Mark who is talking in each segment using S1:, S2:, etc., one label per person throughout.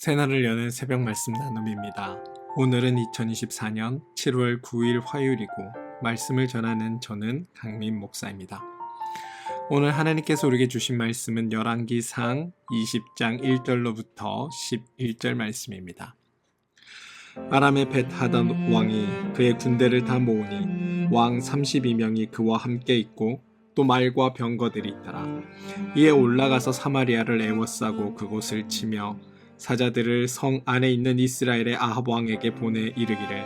S1: 새날을 여는 새벽 말씀 나눔입니다. 오늘은 2024년 7월 9일 화요일이고 말씀을 전하는 저는 강민 목사입니다. 오늘 하나님께서 우리에게 주신 말씀은 열왕기상 20장 1절로부터 11절 말씀입니다. 아람의 벳하단 왕이 그의 군대를 다 모으니 왕 32명이 그와 함께 있고 또 말과 병거들이 있더라. 이에 올라가서 사마리아를 에워싸고 그곳을 치며 사자들을 성 안에 있는 이스라엘의 아합 왕에게 보내 이르기를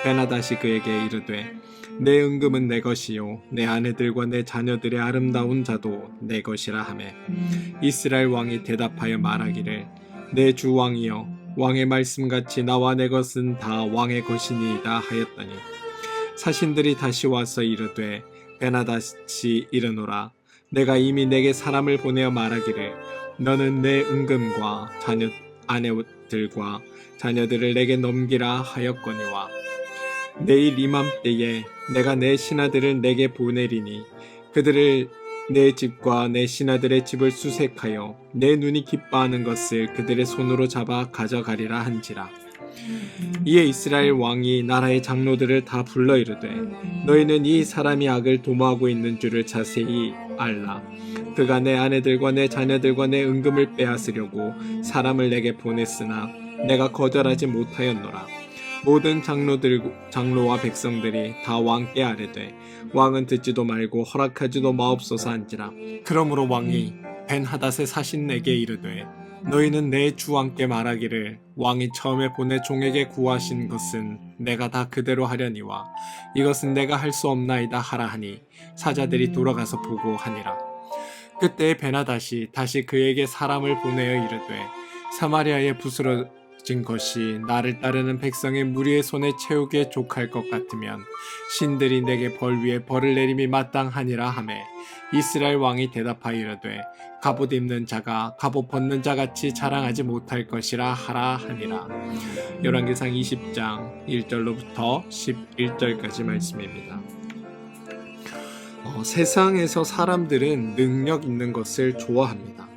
S1: 베나다시 그에게 이르되 내 은금은 내 것이요 내 아내들과 내 자녀들의 아름다운 자도 내 것이라 하매 이스라엘 왕이 대답하여 말하기를 내 주 왕이여 왕의 말씀같이 나와 내 것은 다 왕의 것이니이다 하였더니 사신들이 다시 와서 이르되 베나다시 이르노라 내가 이미 내게 사람을 보내어 말하기를 너는 내 은금과 아내들과 자녀들을 내게 넘기라 하였거니와 내일 이맘때에 내가 내 신하들을 내게 보내리니 그들을 내 집과 내 신하들의 집을 수색하여 내 눈이 기뻐하는 것을 그들의 손으로 잡아 가져가리라 한지라. 이에 이스라엘 왕이 나라의 장로들을 다 불러 이르되 너희는 이 사람이 악을 도모하고 있는 줄을 자세히 알라. 그가 내 아내들과 내 자녀들과 내 은금을 빼앗으려고 사람을 내게 보냈으나 내가 거절하지 못하였노라. 모든 장로와 백성들이 다 왕께 아뢰되 왕은 듣지도 말고 허락하지도 마옵소서 한지라. 그러므로 왕이 벤하닷의 사신에게 이르되 너희는 내 주 왕께 말하기를 왕이 처음에 보내 종에게 구하신 것은 내가 다 그대로 하려니와 이것은 내가 할 수 없나이다 하라 하니 사자들이 돌아가서 보고 하니라. 그때 베나닷이 다시 그에게 사람을 보내어 이르되 사마리아에 부스러진 것이 나를 따르는 백성의 무리의 손에 채우기에 족할 것 같으면 신들이 내게 벌 위에 벌을 내림이 마땅하니라 하매 이스라엘 왕이 대답하여 이르되 갑옷 입는 자가 갑옷 벗는 자같이 자랑하지 못할 것이라 하라 하니라. 열왕기상 20장 1절로부터 11절까지 말씀입니다. 세상에서 사람들은 능력 있는 것을 좋아합니다.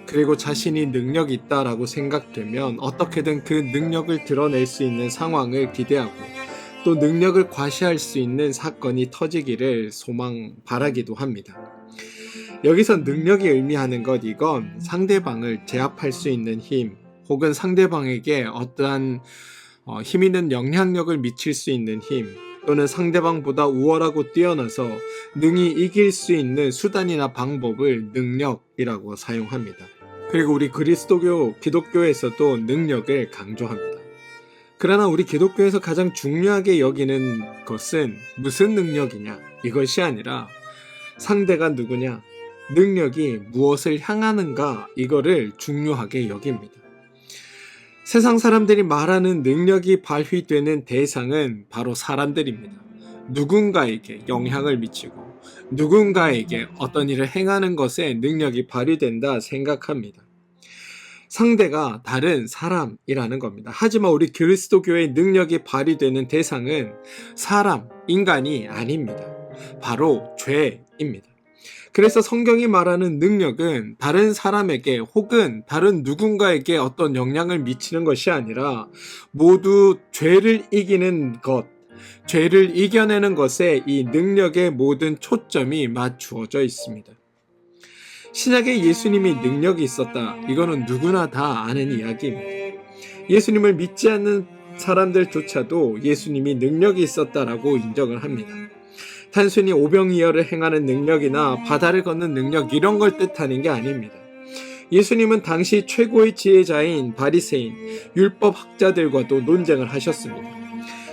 S1: 그리고 자신이 능력이 있다라고 생각되면 어떻게든 그 능력을 드러낼 수 있는 상황을 기대하고 또 능력을 과시할 수 있는 사건이 터지기를 바라기도 합니다. 여기서 능력이 의미하는 것 이건 상대방을 제압할 수 있는 힘 혹은 상대방에게 어떠한 힘 있는 영향력을 미칠 수 있는 힘 또는 상대방보다 우월하고 뛰어나서 능히 이길 수 있는 수단이나 방법을 능력이라고 사용합니다. 그리고 우리 기독교에서도 능력을 강조합니다. 그러나 우리 기독교에서 가장 중요하게 여기는 것은 무슨 능력이냐 이것이 아니라 상대가 누구냐 능력이 무엇을 향하는가 이거를 중요하게 여깁니다. 세상 사람들이 말하는 능력이 발휘되는 대상은 바로 사람들입니다. 누군가에게 영향을 미치고 누군가에게 어떤 일을 행하는 것에 능력이 발휘된다 생각합니다. 상대가 다른 사람이라는 겁니다. 하지만 우리 그리스도교의 능력이 발휘되는 대상은 사람, 인간이 아닙니다. 바로 죄입니다. 그래서 성경이 말하는 능력은 다른 사람에게 혹은 다른 누군가에게 어떤 영향을 미치는 것이 아니라 모두 죄를 이기는 것, 죄를 이겨내는 것에 이 능력의 모든 초점이 맞추어져 있습니다. 신약에 예수님이 능력이 있었다. 이거는 누구나 다 아는 이야기입니다. 예수님을 믿지 않는 사람들조차도 예수님이 능력이 있었다라고 인정을 합니다. 단순히 오병이어를 행하는 능력이나 바다를 걷는 능력 이런 걸 뜻하는 게 아닙니다. 예수님은 당시 최고의 지혜자인 바리새인, 율법 학자들과도 논쟁을 하셨습니다.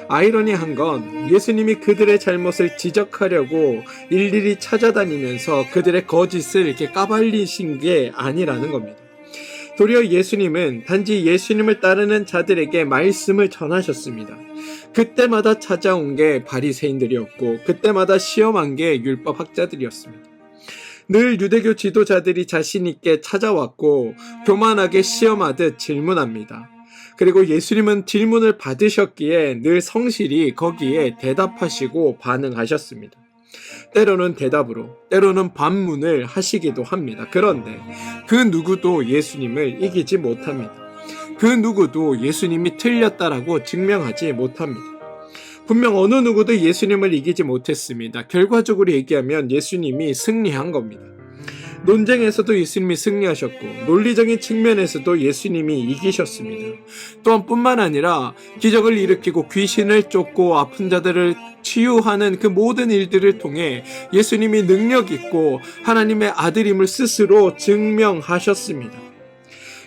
S1: 아이러니한 건 예수님이 그들의 잘못을 지적하려고 일일이 찾아다니면서 그들의 거짓을 이렇게 까발리신 게 아니라는 겁니다. 도리어 예수님은 단지 예수님을 따르는 자들에게 말씀을 전하셨습니다. 그때마다 찾아온 게 바리새인들이었고 그때마다 시험한 게 율법 학자들이었습니다. 늘 유대교 지도자들이 자신 있게 찾아왔고 교만하게 시험하듯 질문합니다. 그리고 예수님은 질문을 받으셨기에 늘 성실히 거기에 대답하시고 반응하셨습니다. 때로는 대답으로, 때로는 반문을 하시기도 합니다. 그런데 그 누구도 예수님을 이기지 못합니다. 그 누구도 예수님이 틀렸다라고 증명하지 못합니다. 분명 어느 누구도 예수님을 이기지 못했습니다. 결과적으로 얘기하면 예수님이 승리한 겁니다. 논쟁에서도 예수님이 승리하셨고 논리적인 측면에서도 예수님이 이기셨습니다. 또한 뿐만 아니라 기적을 일으키고 귀신을 쫓고 아픈 자들을 치유하는 그 모든 일들을 통해 예수님이 능력 있고 하나님의 아들임을 스스로 증명하셨습니다.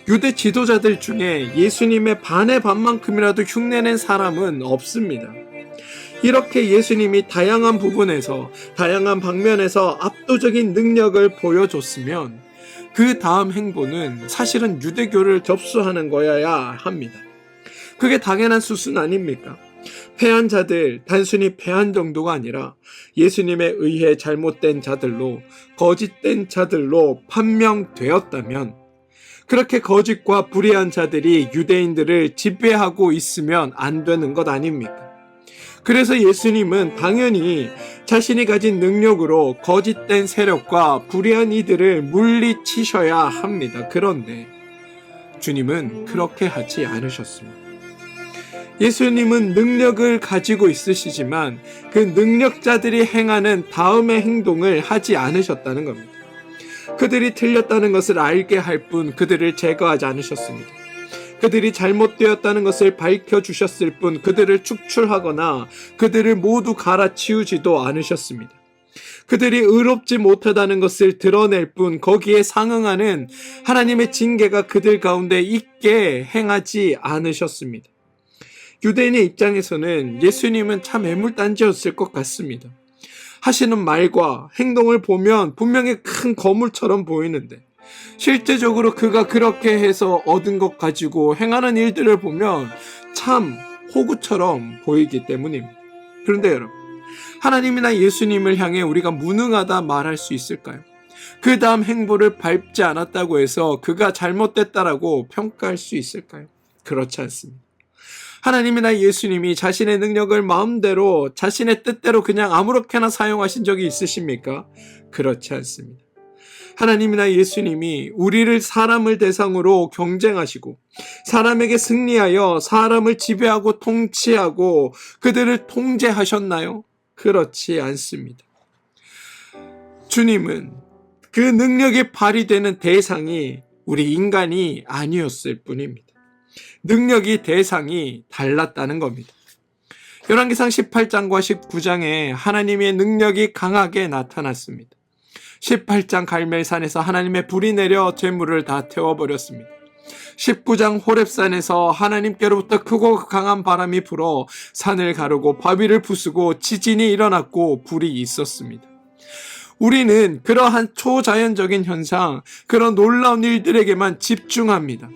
S1: 유대 지도자들 중에 예수님의 반의 반만큼이라도 흉내낸 사람은 없습니다. 이렇게 예수님이 다양한 부분에서 다양한 방면에서 압도적인 능력을 보여줬으면 그 다음 행보는 사실은 유대교를 접수하는 거여야 합니다. 그게 당연한 수순 아닙니까? 패한 자들, 단순히 패한 정도가 아니라 예수님에 의해 잘못된 자들로, 거짓된 자들로 판명되었다면 그렇게 거짓과 불의한 자들이 유대인들을 지배하고 있으면 안 되는 것 아닙니까? 그래서 예수님은 당연히 자신이 가진 능력으로 거짓된 세력과 불의한 이들을 물리치셔야 합니다. 그런데 주님은 그렇게 하지 않으셨습니다. 예수님은 능력을 가지고 있으시지만 그 능력자들이 행하는 다음의 행동을 하지 않으셨다는 겁니다. 그들이 틀렸다는 것을 알게 할 뿐 그들을 제거하지 않으셨습니다. 그들이 잘못되었다는 것을 밝혀주셨을 뿐 그들을 축출하거나 그들을 모두 갈아치우지도 않으셨습니다. 그들이 의롭지 못하다는 것을 드러낼 뿐 거기에 상응하는 하나님의 징계가 그들 가운데 있게 행하지 않으셨습니다. 유대인의 입장에서는 예수님은 참 애물단지였을 것 같습니다. 하시는 말과 행동을 보면 분명히 큰 거물처럼 보이는데 실제적으로 그가 그렇게 해서 얻은 것 가지고 행하는 일들을 보면 참 호구처럼 보이기 때문입니다. 그런데 여러분, 하나님이나 예수님을 향해 우리가 무능하다 말할 수 있을까요? 그 다음 행보를 밟지 않았다고 해서 그가 잘못됐다라고 평가할 수 있을까요? 그렇지 않습니다. 하나님이나 예수님이 자신의 능력을 마음대로 자신의 뜻대로 그냥 아무렇게나 사용하신 적이 있으십니까? 그렇지 않습니다. 하나님이나 예수님이 우리를 사람을 대상으로 경쟁하시고 사람에게 승리하여 사람을 지배하고 통치하고 그들을 통제하셨나요? 그렇지 않습니다. 주님은 그 능력이 발휘되는 대상이 우리 인간이 아니었을 뿐입니다. 능력이 대상이 달랐다는 겁니다. 열왕기상 18장과 19장에 하나님의 능력이 강하게 나타났습니다. 18장 갈멜산에서 하나님의 불이 내려 재물을 다 태워버렸습니다. 19장 호렙산에서 하나님께로부터 크고 강한 바람이 불어 산을 가르고 바위를 부수고 지진이 일어났고 불이 있었습니다. 우리는 그러한 초자연적인 현상, 그런 놀라운 일들에게만 집중합니다.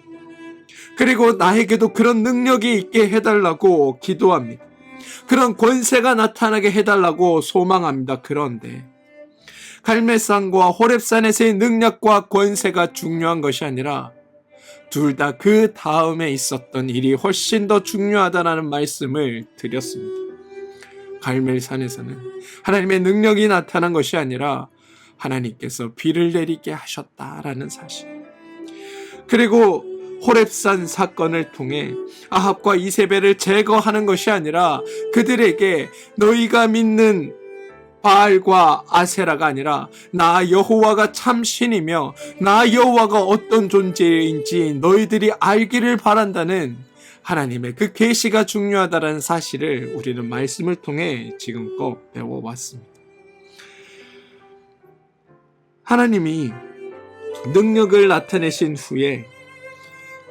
S1: 그리고 나에게도 그런 능력이 있게 해달라고 기도합니다. 그런 권세가 나타나게 해달라고 소망합니다. 그런데 갈멜산과 호렙산에서의 능력과 권세가 중요한 것이 아니라 둘 다 그 다음에 있었던 일이 훨씬 더 중요하다는 말씀을 드렸습니다. 갈멜산에서는 하나님의 능력이 나타난 것이 아니라 하나님께서 비를 내리게 하셨다라는 사실. 그리고 호렙산 사건을 통해 아합과 이세벨을 제거하는 것이 아니라 그들에게 너희가 믿는 바알과 아세라가 아니라 나 여호와가 참 신이며 나 여호와가 어떤 존재인지 너희들이 알기를 바란다는 하나님의 그 계시가 중요하다는 사실을 우리는 말씀을 통해 지금껏 배워왔습니다. 하나님이 능력을 나타내신 후에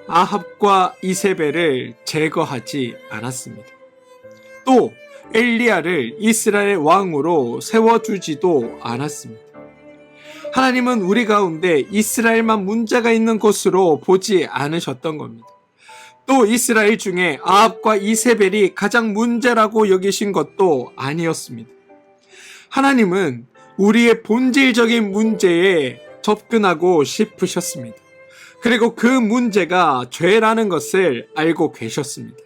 S1: 아합과 이세벨을 제거하지 않았습니다. 또 엘리야를 이스라엘 왕으로 세워주지도 않았습니다. 하나님은 우리 가운데 이스라엘만 문제가 있는 것으로 보지 않으셨던 겁니다. 또 이스라엘 중에 아합과 이세벨이 가장 문제라고 여기신 것도 아니었습니다. 하나님은 우리의 본질적인 문제에 접근하고 싶으셨습니다. 그리고 그 문제가 죄라는 것을 알고 계셨습니다.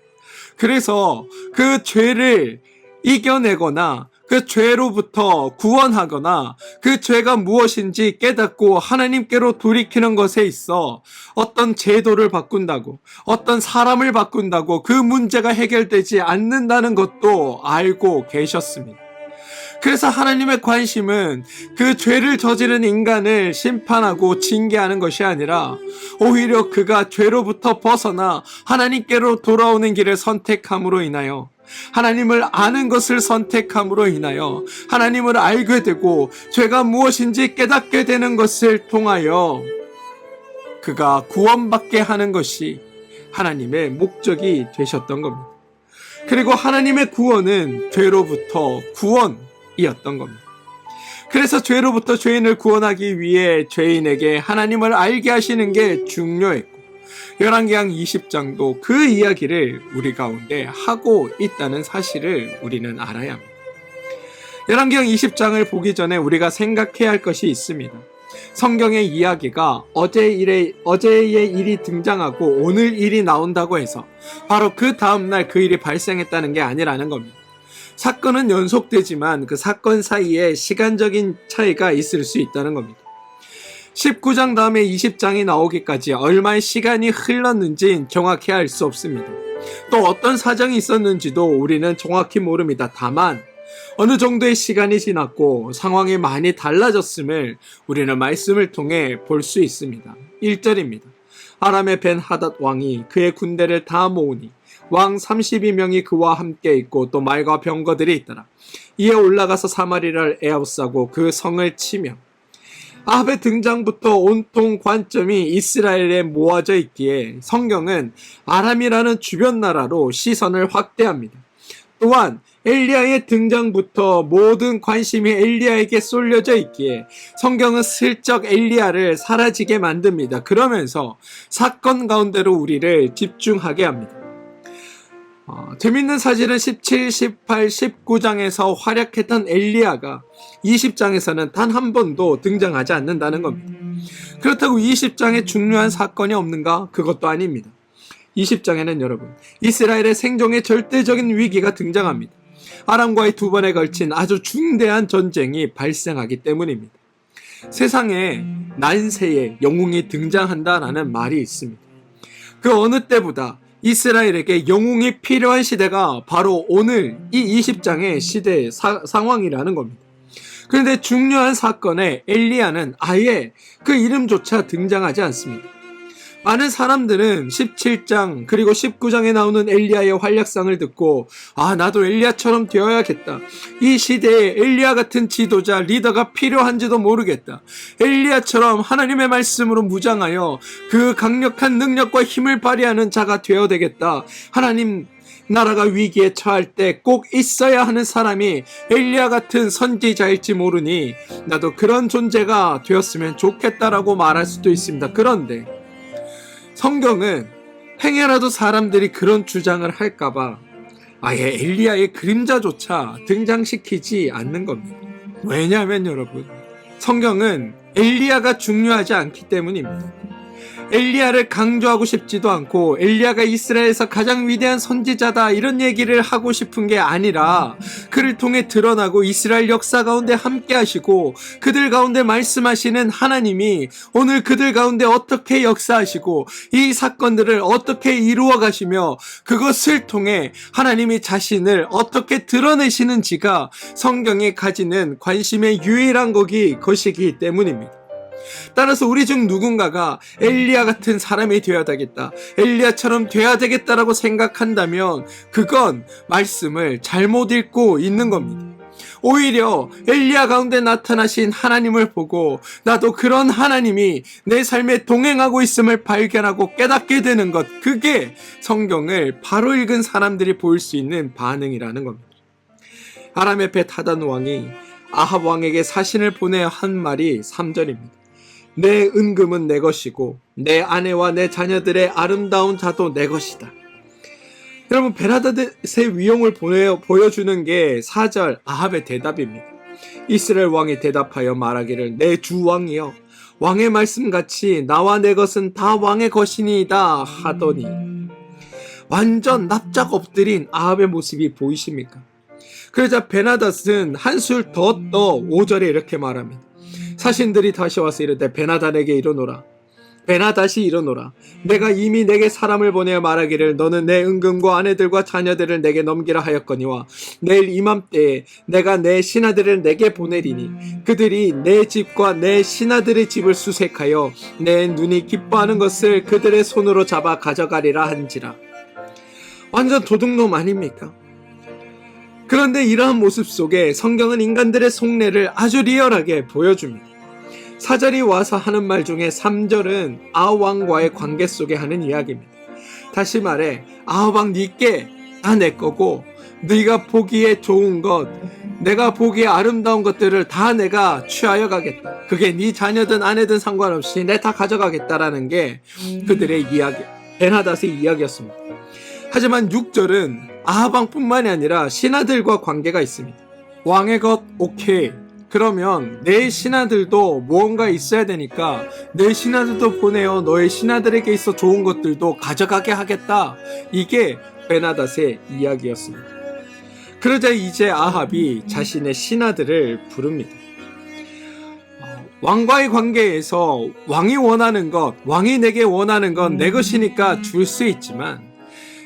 S1: 그래서 그 죄를 이겨내거나 그 죄로부터 구원하거나 그 죄가 무엇인지 깨닫고 하나님께로 돌이키는 것에 있어 어떤 제도를 바꾼다고, 어떤 사람을 바꾼다고 그 문제가 해결되지 않는다는 것도 알고 계셨습니다. 그래서 하나님의 관심은 그 죄를 저지른 인간을 심판하고 징계하는 것이 아니라 오히려 그가 죄로부터 벗어나 하나님께로 돌아오는 길을 선택함으로 인하여, 하나님을 아는 것을 선택함으로 인하여 하나님을 알게 되고 죄가 무엇인지 깨닫게 되는 것을 통하여 그가 구원받게 하는 것이 하나님의 목적이 되셨던 겁니다. 그리고 하나님의 구원은 죄로부터 구원이었던 겁니다. 그래서 죄로부터 죄인을 구원하기 위해 죄인에게 하나님을 알게 하시는 게 중요했고, 열왕기상 20장도 그 이야기를 우리 가운데 하고 있다는 사실을 우리는 알아야 합니다. 열왕기상 20장을 보기 전에 우리가 생각해야 할 것이 있습니다. 성경의 이야기가 어제의 일이 등장하고 오늘 일이 나온다고 해서 바로 그 다음날 그 일이 발생했다는 게 아니라는 겁니다. 사건은 연속되지만 그 사건 사이에 시간적인 차이가 있을 수 있다는 겁니다. 19장 다음에 20장이 나오기까지 얼마의 시간이 흘렀는지는 정확히 알 수 없습니다. 또 어떤 사정이 있었는지도 우리는 정확히 모릅니다. 다만 어느 정도의 시간이 지났고 상황이 많이 달라졌음을 우리는 말씀을 통해 볼 수 있습니다. 1절입니다. 아람의 벤 하닷 왕이 그의 군대를 다 모으니 왕 32명이 그와 함께 있고 또 말과 병거들이 있더라. 이에 올라가서 사마리아를 에워싸고 그 성을 치며, 아합의 등장부터 온통 관점이 이스라엘에 모아져 있기에 성경은 아람이라는 주변 나라로 시선을 확대합니다. 또한 엘리야의 등장부터 모든 관심이 엘리야에게 쏠려져 있기에 성경은 슬쩍 엘리야를 사라지게 만듭니다. 그러면서 사건 가운데로 우리를 집중하게 합니다. 재밌는 사실은 17, 18, 19장에서 활약했던 엘리야가 20장에서는 단 한 번도 등장하지 않는다는 겁니다. 그렇다고 20장에 중요한 사건이 없는가? 그것도 아닙니다. 20장에는 여러분, 이스라엘의 생존의 절대적인 위기가 등장합니다. 아람과의 두 번에 걸친 아주 중대한 전쟁이 발생하기 때문입니다. 세상에 난세에 영웅이 등장한다라는 말이 있습니다. 그 어느 때보다 이스라엘에게 영웅이 필요한 시대가 바로 오늘 이 20장의 시대의 상황이라는 겁니다. 그런데 중요한 사건에 엘리야는 아예 그 이름조차 등장하지 않습니다. 많은 사람들은 17장 그리고 19장에 나오는 엘리야의 활약상을 듣고 나도 엘리야처럼 되어야겠다. 이 시대에 엘리야 같은 지도자, 리더가 필요한지도 모르겠다. 엘리야처럼 하나님의 말씀으로 무장하여 그 강력한 능력과 힘을 발휘하는 자가 되어야 되겠다. 하나님 나라가 위기에 처할 때 꼭 있어야 하는 사람이 엘리야 같은 선지자일지 모르니 나도 그런 존재가 되었으면 좋겠다라고 말할 수도 있습니다. 그런데 성경은 행여라도 사람들이 그런 주장을 할까봐 아예 엘리야의 그림자조차 등장시키지 않는 겁니다. 왜냐하면 여러분, 성경은 엘리야가 중요하지 않기 때문입니다. 엘리야를 강조하고 싶지도 않고 엘리야가 이스라엘에서 가장 위대한 선지자다 이런 얘기를 하고 싶은 게 아니라 그를 통해 드러나고 이스라엘 역사 가운데 함께 하시고 그들 가운데 말씀하시는 하나님이 오늘 그들 가운데 어떻게 역사하시고 이 사건들을 어떻게 이루어 가시며 그것을 통해 하나님이 자신을 어떻게 드러내시는지가 성경이 가지는 관심의 유일한 것이기 때문입니다. 따라서 우리 중 누군가가 엘리야 같은 사람이 되어야 되겠다, 엘리야처럼 돼야 되겠다라고 생각한다면 그건 말씀을 잘못 읽고 있는 겁니다. 오히려 엘리야 가운데 나타나신 하나님을 보고 나도 그런 하나님이 내 삶에 동행하고 있음을 발견하고 깨닫게 되는 것, 그게 성경을 바로 읽은 사람들이 보일 수 있는 반응이라는 겁니다. 아람의 벳 하단 왕이 아합 왕에게 사신을 보내 한 말이 3절입니다. 내 은금은 내 것이고 내 아내와 내 자녀들의 아름다운 자도 내 것이다. 여러분, 벤하닷의 위용을 보여주는 게 4절 아합의 대답입니다. 이스라엘 왕이 대답하여 말하기를 내 주 왕이여, 왕의 말씀같이 나와 내 것은 다 왕의 것이니이다 하더니, 완전 납작 엎드린 아합의 모습이 보이십니까? 그러자 베나닷은 한술 더 떠 5절에 이렇게 말합니다. 사신들이 다시 와서 이르되 베나닷에게 이르노라. 베나닷이 이르노라. 내가 이미 내게 사람을 보내어 말하기를 너는 내 은금과 아내들과 자녀들을 내게 넘기라 하였거니와 내일 이맘때에 내가 내 신하들을 내게 보내리니 그들이 내 집과 내 신하들의 집을 수색하여 내 눈이 기뻐하는 것을 그들의 손으로 잡아 가져가리라 한지라. 완전 도둑놈 아닙니까? 그런데 이러한 모습 속에 성경은 인간들의 속내를 아주 리얼하게 보여줍니다. 4절이 와서 하는 말 중에 3절은 아합왕과의 관계 속에 하는 이야기입니다. 다시 말해 아합왕 니께 다 내 거고 네가 보기에 좋은 것, 내가 보기에 아름다운 것들을 다 내가 취하여 가겠다. 그게 네 자녀든 아내든 상관없이 내 다 가져가겠다라는 게 그들의 이야기, 베나닷의 이야기였습니다. 하지만 6절은 아합왕뿐만이 아니라 신하들과 관계가 있습니다. 왕의 것 오케이. 그러면 내 신하들도 무언가 있어야 되니까 내 신하들도 보내어 너의 신하들에게 있어 좋은 것들도 가져가게 하겠다. 이게 베나닷의 이야기였습니다. 그러자 이제 아합이 자신의 신하들을 부릅니다. 왕과의 관계에서 왕이 원하는 것, 왕이 내게 원하는 건 내 것이니까 줄 수 있지만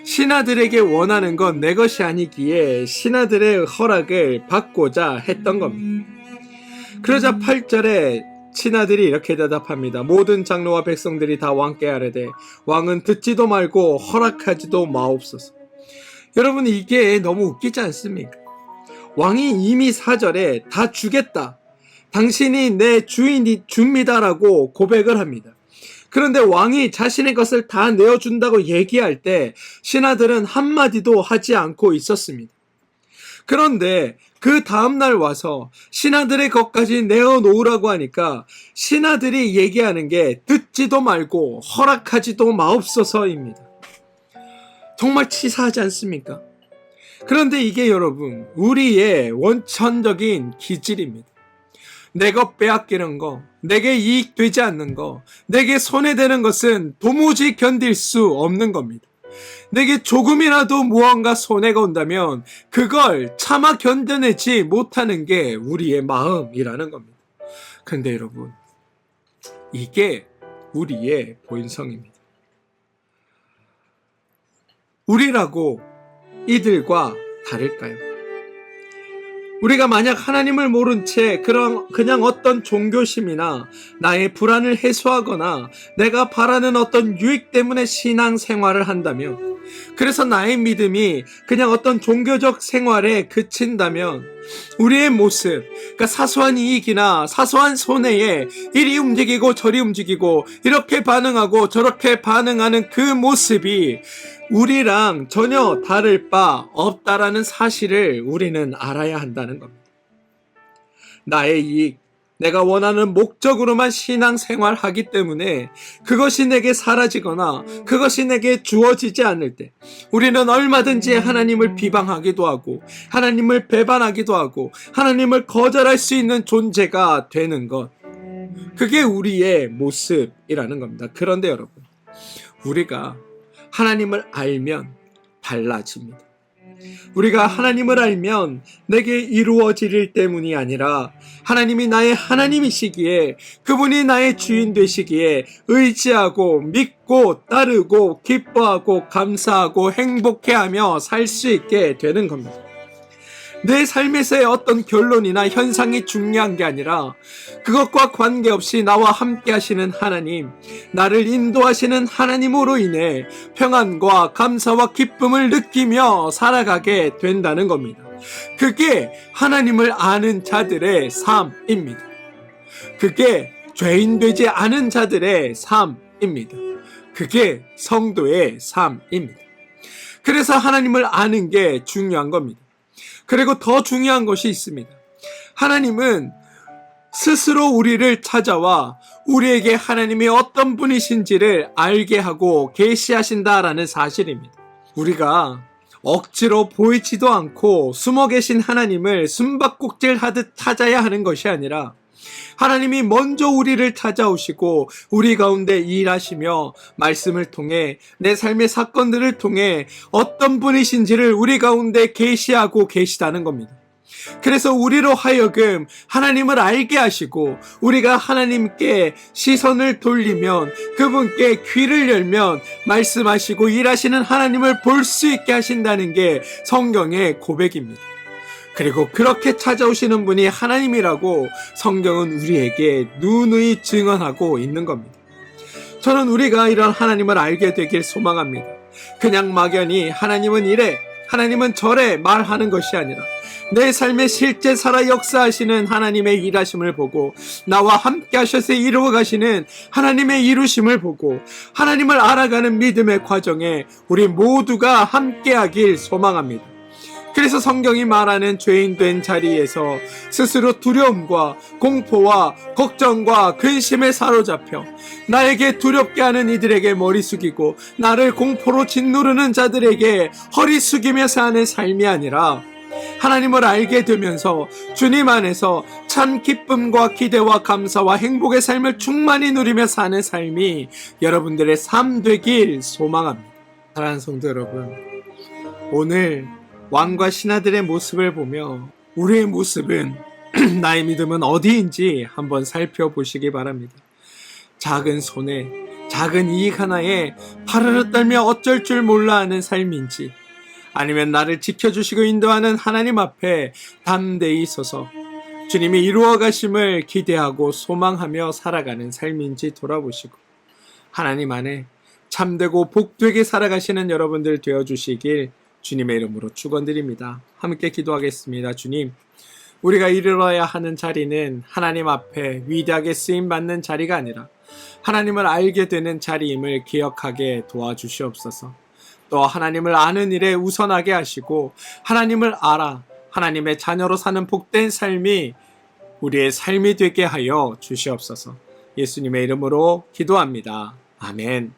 S1: 신하들에게 원하는 건 내 것이 아니기에 신하들의 허락을 받고자 했던 겁니다. 그러자 8절에 신하들이 이렇게 대답합니다. 모든 장로와 백성들이 다 왕께 아뢰되 왕은 듣지도 말고 허락하지도 마옵소서. 여러분 이게 너무 웃기지 않습니까? 왕이 이미 4절에 다 주겠다. 당신이 내 주인이 줍니다라고 고백을 합니다. 그런데 왕이 자신의 것을 다 내어준다고 얘기할 때 신하들은 한마디도 하지 않고 있었습니다. 그런데 그 다음날 와서 신하들의 것까지 내어놓으라고 하니까 신하들이 얘기하는 게 듣지도 말고 허락하지도 마옵소서입니다. 정말 치사하지 않습니까? 그런데 이게 여러분 우리의 원천적인 기질입니다. 내 것 빼앗기는 거, 내게 이익되지 않는 거, 내게 손해되는 것은 도무지 견딜 수 없는 겁니다. 내게 조금이라도 무언가 손해가 온다면 그걸 차마 견뎌내지 못하는 게 우리의 마음이라는 겁니다. 근데 여러분, 이게 우리의 본성입니다. 우리라고 이들과 다를까요? 우리가 만약 하나님을 모른 채 그냥 어떤 종교심이나 나의 불안을 해소하거나 내가 바라는 어떤 유익 때문에 신앙생활을 한다면, 그래서 나의 믿음이 그냥 어떤 종교적 생활에 그친다면 우리의 모습, 그러니까 사소한 이익이나 사소한 손해에 이리 움직이고 저리 움직이고 이렇게 반응하고 저렇게 반응하는 그 모습이 우리랑 전혀 다를 바 없다라는 사실을 우리는 알아야 한다는 겁니다. 나의 이익, 내가 원하는 목적으로만 신앙생활 하기 때문에 그것이 내게 사라지거나 그것이 내게 주어지지 않을 때 우리는 얼마든지 하나님을 비방하기도 하고 하나님을 배반하기도 하고 하나님을 거절할 수 있는 존재가 되는 것, 그게 우리의 모습이라는 겁니다. 그런데 여러분, 우리가 하나님을 알면 달라집니다. 우리가 하나님을 알면 내게 이루어질 일 때문이 아니라 하나님이 나의 하나님이시기에, 그분이 나의 주인 되시기에 의지하고 믿고 따르고 기뻐하고 감사하고 행복해하며 살 수 있게 되는 겁니다. 내 삶에서의 어떤 결론이나 현상이 중요한 게 아니라 그것과 관계없이 나와 함께 하시는 하나님, 나를 인도하시는 하나님으로 인해 평안과 감사와 기쁨을 느끼며 살아가게 된다는 겁니다. 그게 하나님을 아는 자들의 삶입니다. 그게 죄인 되지 않은 자들의 삶입니다. 그게 성도의 삶입니다. 그래서 하나님을 아는 게 중요한 겁니다. 그리고 더 중요한 것이 있습니다. 하나님은 스스로 우리를 찾아와 우리에게 하나님이 어떤 분이신지를 알게 하고 계시하신다라는 사실입니다. 우리가 억지로 보이지도 않고 숨어 계신 하나님을 숨바꼭질 하듯 찾아야 하는 것이 아니라 하나님이 먼저 우리를 찾아오시고 우리 가운데 일하시며 말씀을 통해 내 삶의 사건들을 통해 어떤 분이신지를 우리 가운데 계시하고 계시다는 겁니다. 그래서 우리로 하여금 하나님을 알게 하시고 우리가 하나님께 시선을 돌리면, 그분께 귀를 열면 말씀하시고 일하시는 하나님을 볼 수 있게 하신다는 게 성경의 고백입니다. 그리고 그렇게 찾아오시는 분이 하나님이라고 성경은 우리에게 누누이 증언하고 있는 겁니다. 저는 우리가 이런 하나님을 알게 되길 소망합니다. 그냥 막연히 하나님은 이래, 하나님은 저래 말하는 것이 아니라 내 삶에 실제 살아 역사하시는 하나님의 일하심을 보고 나와 함께 하셔서 이루어 가시는 하나님의 이루심을 보고 하나님을 알아가는 믿음의 과정에 우리 모두가 함께하길 소망합니다. 그래서 성경이 말하는 죄인 된 자리에서 스스로 두려움과 공포와 걱정과 근심에 사로잡혀 나에게 두렵게 하는 이들에게 머리 숙이고 나를 공포로 짓누르는 자들에게 허리 숙이며 사는 삶이 아니라 하나님을 알게 되면서 주님 안에서 참 기쁨과 기대와 감사와 행복의 삶을 충만히 누리며 사는 삶이 여러분들의 삶 되길 소망합니다. 사랑하는 성도 여러분, 오늘 왕과 신하들의 모습을 보며 우리의 모습은 나의 믿음은 어디인지 한번 살펴보시기 바랍니다. 작은 손에 작은 이익 하나에 파르르 떨며 어쩔 줄 몰라 하는 삶인지, 아니면 나를 지켜주시고 인도하는 하나님 앞에 담대히 서서 주님이 이루어 가심을 기대하고 소망하며 살아가는 삶인지 돌아보시고 하나님 안에 참되고 복되게 살아가시는 여러분들 되어주시길 주님의 이름으로 축원드립니다. 함께 기도하겠습니다. 주님, 우리가 이르러야 하는 자리는 하나님 앞에 위대하게 쓰임받는 자리가 아니라 하나님을 알게 되는 자리임을 기억하게 도와주시옵소서. 또 하나님을 아는 일에 우선하게 하시고 하나님을 알아 하나님의 자녀로 사는 복된 삶이 우리의 삶이 되게 하여 주시옵소서. 예수님의 이름으로 기도합니다. 아멘.